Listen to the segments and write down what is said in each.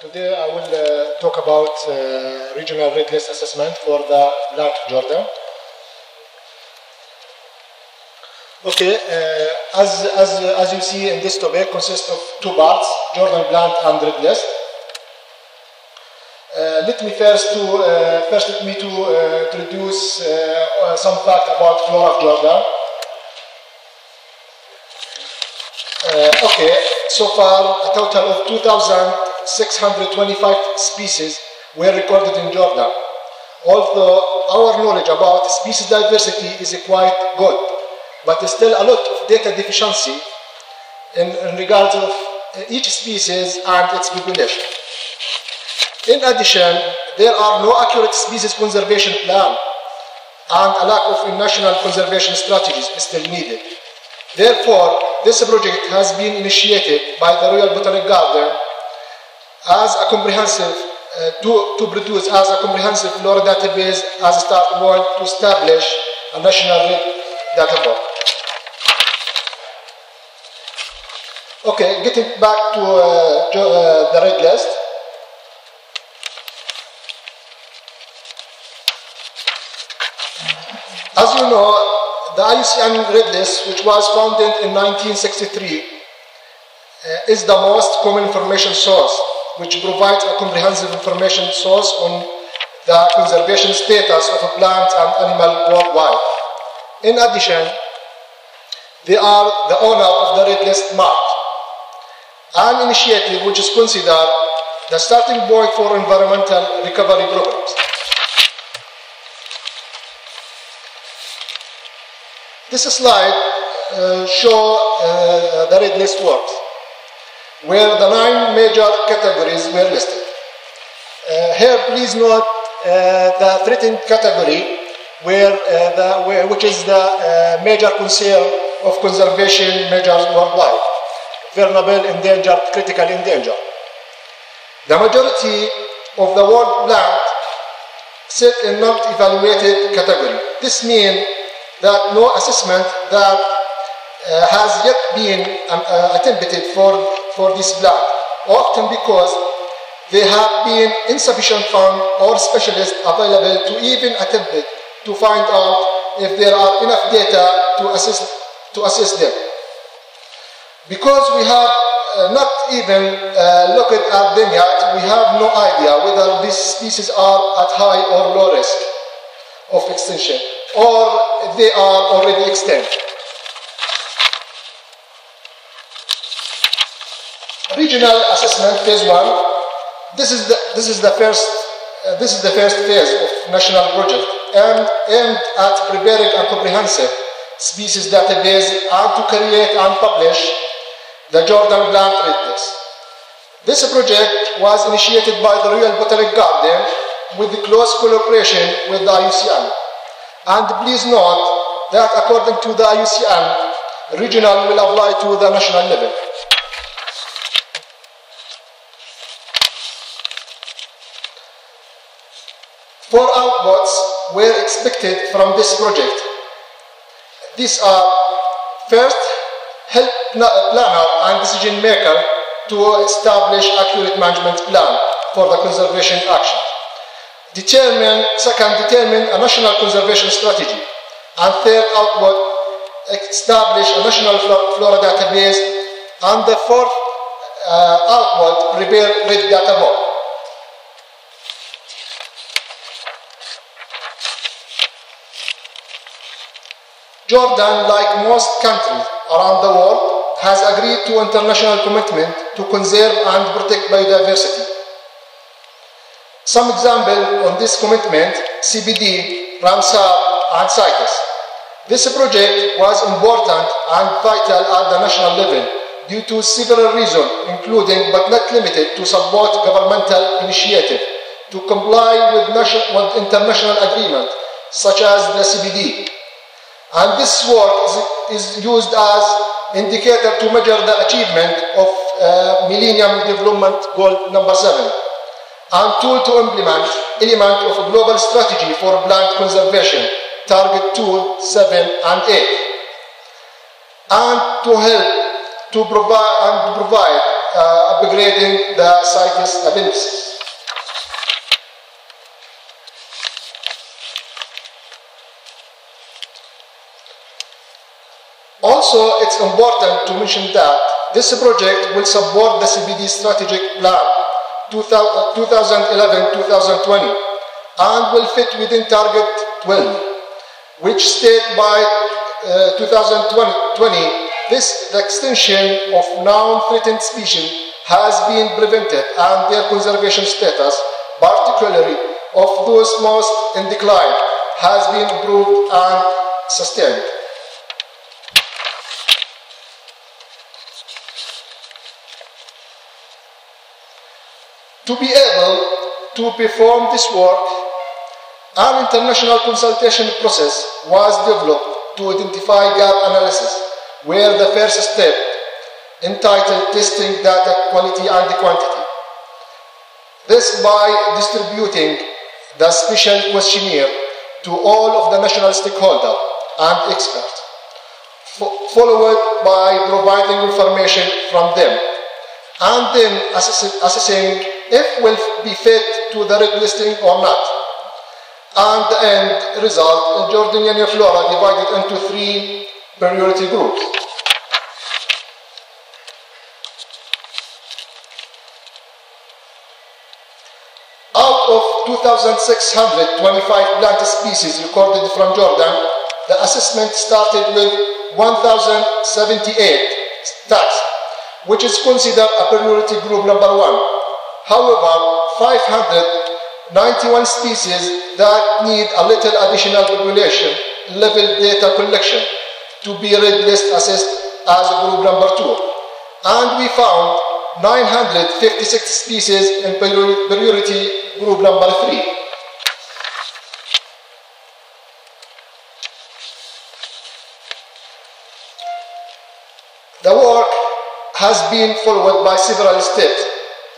Today I will talk about regional red list assessment for the plant of Jordan. Okay, as you see in this topic consists of two parts, Jordan plant and red list. Let me introduce some facts about flora of Jordan. Okay, so far a total of 2,625 species were recorded in Jordan. Although our knowledge about species diversity is quite good, but there's still a lot of data deficiency in regards of each species and its population. In addition, there are no accurate species conservation plan, and a lack of national conservation strategies is still needed. Therefore, this project has been initiated by the Royal Botanic Garden as a comprehensive, to produce as a comprehensive flora database as a start point to establish a national red data book. Okay, getting back to the red list. As you know, the IUCN Red List, which was founded in 1963, is the most common information source, which provides a comprehensive information source on the conservation status of plants and animals worldwide. In addition, they are the owner of the Red List map, an initiative which is considered the starting point for environmental recovery programs. This slide shows the red list works, where the 9 major categories were listed. Here, please note the threatened category, which is the major concern of conservation measures worldwide: vulnerable, endangered, critically endangered. The majority of the world plant sit in not evaluated category. This means that no assessment that has yet been attempted for this plant, often because there have been insufficient funds or specialists available to even attempt to find out if there are enough data to assess them. Because we have not even looked at them yet, we have no idea whether these species are at high or low risk of extinction, or they are already extinct. Regional assessment phase 1. This is the first phase of national project, and aimed at preparing a comprehensive species database and to create and publish the Jordan plant red list. This project was initiated by the Royal Botanic Garden with close collaboration with the IUCN. And please note that according to the IUCN, regional will apply to the national level. Four outputs were expected from this project. These are: first, help planner and decision maker to establish accurate management plan for the conservation action. Second, determine a national conservation strategy. And third output, establish a national flora database. And the fourth output, prepare red data book. Jordan, like most countries around the world, has agreed to international commitment to conserve and protect biodiversity. Some examples on this commitment: CBD, Ramsar, and CITES. This project was important and vital at the national level due to several reasons, including but not limited to support governmental initiatives to comply with international agreements such as the CBD. And this work is used as indicator to measure the achievement of Millennium Development Goal number 7. And tool to implement element of a global strategy for plant conservation, target 2, 7, and 8. And to help to provide upgrading the CITES appendices. Also, it's important to mention that this project will support the CBD Strategic Plan 2011-2020 and will fit within Target 12, which state by 2020 the extinction of non-threatened species has been prevented and their conservation status, particularly of those most in decline, has been improved and sustained. To be able to perform this work, an international consultation process was developed to identify gap analysis, where the first step, entitled Testing Data Quality and Quantity. This by distributing the special questionnaire to all of the national stakeholders and experts, followed by providing information from them, and then assessing if will be fit to the red listing or not. And the end result, Jordanian flora divided into 3 priority groups. Out of 2,625 plant species recorded from Jordan, the assessment started with 1,078 tax, which is considered a priority group number 1. However, 591 species that need a little additional population level data collection to be red list assessed as group number 2. And we found 956 species in priority group number 3. The work has been followed by several steps,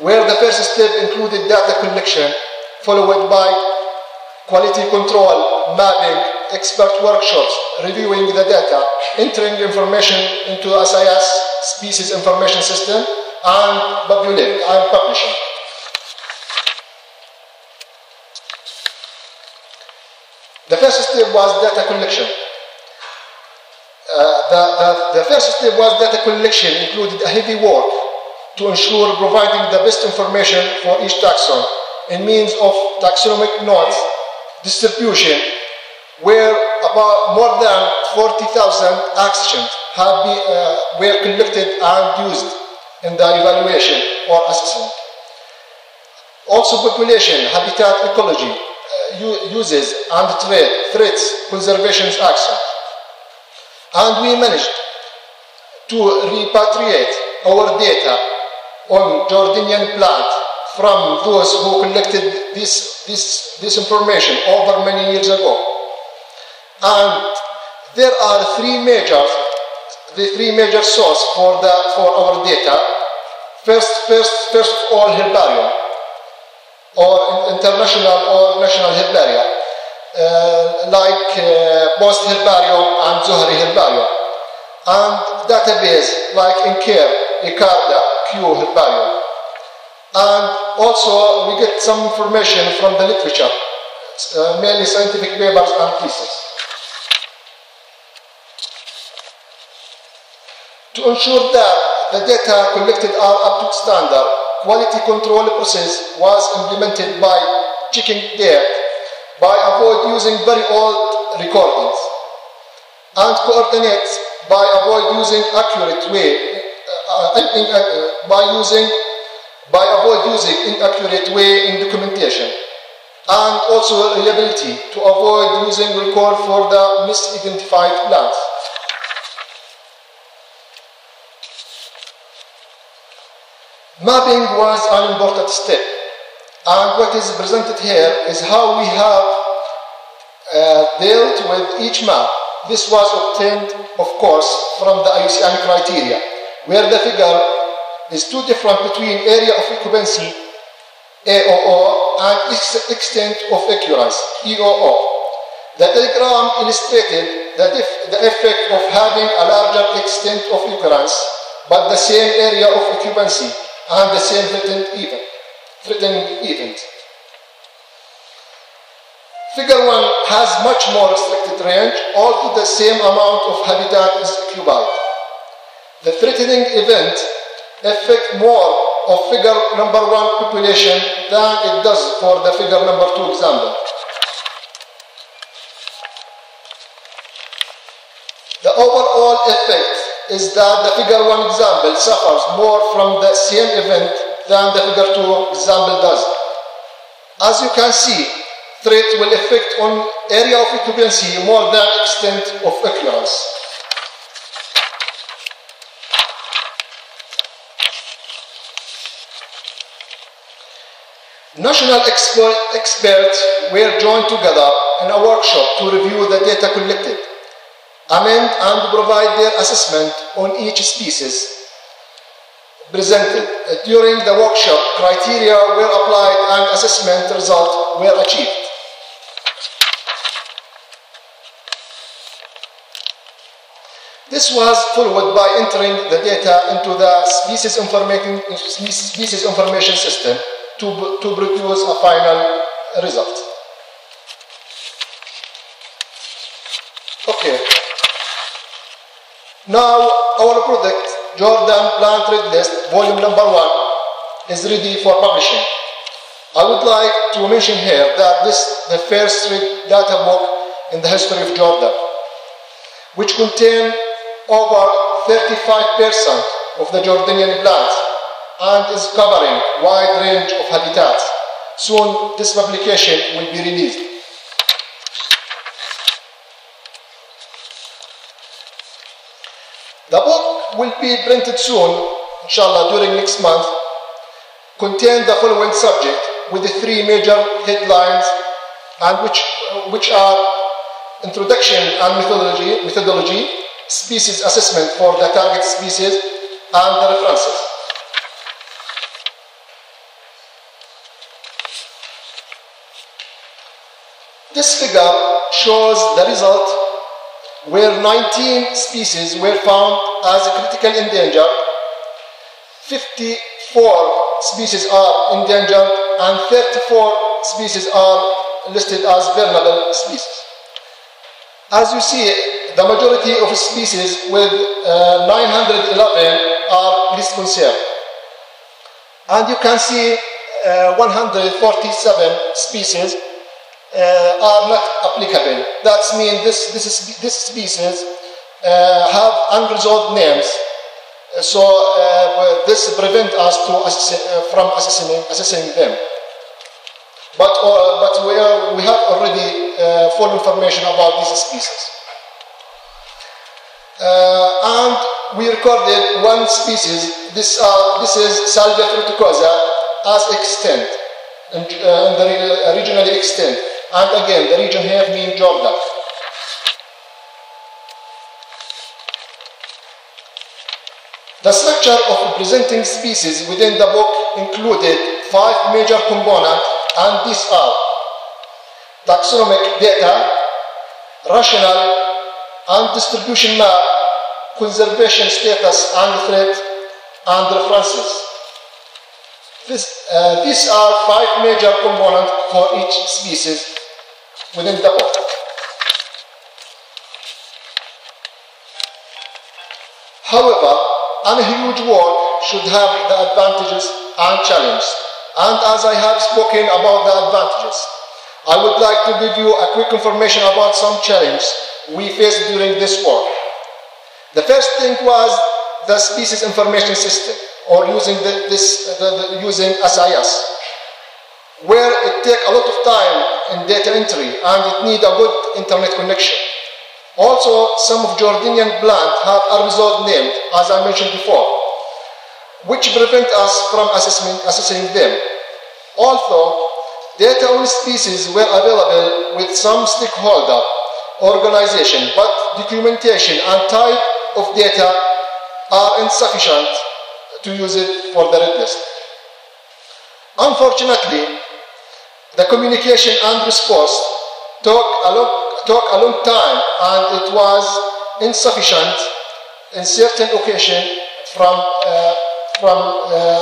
where the first step included data collection, followed by quality control, mapping, expert workshops, reviewing the data, entering information into SIS, Species Information System, and publishing. The first step was data collection. The first step was data collection included a heavy work to ensure providing the best information for each taxon in means of taxonomic nodes distribution, where about more than 40,000 actions were collected and used in the evaluation or assessment. Also population, habitat ecology, uses and trade, threats, conservation actions. And we managed to repatriate our data on Jordanian plant from those who collected this information over many years ago. And there are three major sources for our data. First of all, herbarium, or international or national herbaria, like Post Herbarium and Zohri Herbarium, and database like Incare, Icarda, Q Herbarium. And also we get some information from the literature, mainly scientific papers and theses. To ensure that the data collected are up to standard, quality control process was implemented by checking data, by avoid using very old recordings, and coordinate by avoid using inaccurate way in documentation, and also reliability to avoid using record for the misidentified plants. Mapping was an important step, and what is presented here is how we have dealt with each map. This was obtained, of course, from the IUCN criteria, where the figure is too different between area of occupancy, AOO, and extent of occurrence, EOO. The diagram illustrated the effect of having a larger extent of occurrence but the same area of occupancy and the same threatening event. Figure 1 has much more restricted range, although the same amount of habitat is occupied. The threatening event affects more of figure number 1 population than it does for the figure number 2 example. The overall effect is that the figure 1 example suffers more from the same event than the figure 2 example does. As you can see, threat will affect on area of occupancy more than extent of occurrence. National experts were joined together in a workshop to review the data collected, amend and provide their assessment on each species presented. During the workshop, criteria were applied and assessment results were achieved. This was followed by entering the data into the species information system to produce a final result. Okay. Now our product, Jordan Plant Red List, volume number 1, is ready for publishing. I would like to mention here that this is the first red data book in the history of Jordan, which contains over 35% of the Jordanian plants and is covering a wide range of habitats. Soon this publication will be released. The book will be printed soon, inshallah, during next month, contain the following subject with the 3 major headlines, and which are introduction and methodology, species assessment for the target species, and the references. This figure shows the result where 19 species were found as critically endangered, 54 species are endangered, and 34 species are listed as vulnerable species. As you see, the majority of species with 911 are least concern. And you can see 147 species are not applicable. That means this species have unresolved names, so this prevents us from assessing them. But we have already full information about these species. And we recorded one species. This is Salvia fruticosa as extinct, and regionally extinct. And again, the region here means Jordan. The structure of presenting species within the book included 5 major components, and these are taxonomic data, rational and distribution map, conservation status and threat, and references. These are 5 major components for each species within the book. However, any huge work should have the advantages and challenges. And as I have spoken about the advantages, I would like to give you a quick information about some challenges we faced during this work. The first thing was the species information system, or using using SIS, where it takes a lot of time in data entry and it needs a good internet connection. Also, some of Jordanian plants have unresolved names, as I mentioned before, which prevent us from assessing them. Although data on species were available with some stakeholder organization, but documentation and type of data are insufficient to use it for the red list. Unfortunately, the communication and response took a long time, and it was insufficient in certain occasions from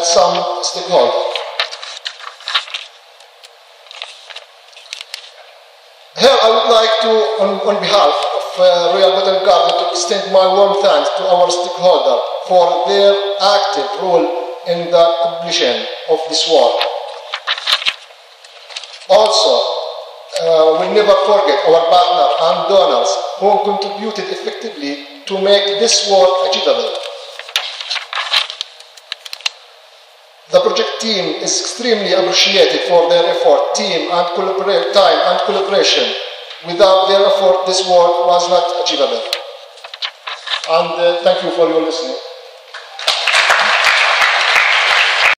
some stakeholders. Here I would like to, on behalf of Royal Botanic Garden, to extend my warm thanks to our stakeholders for their active role in the completion of this work. Also, we'll never forget our partners and donors who contributed effectively to make this work achievable. The project team is extremely appreciated for their effort, time and collaboration. Without their effort, this work was not achievable. And thank you for your listening.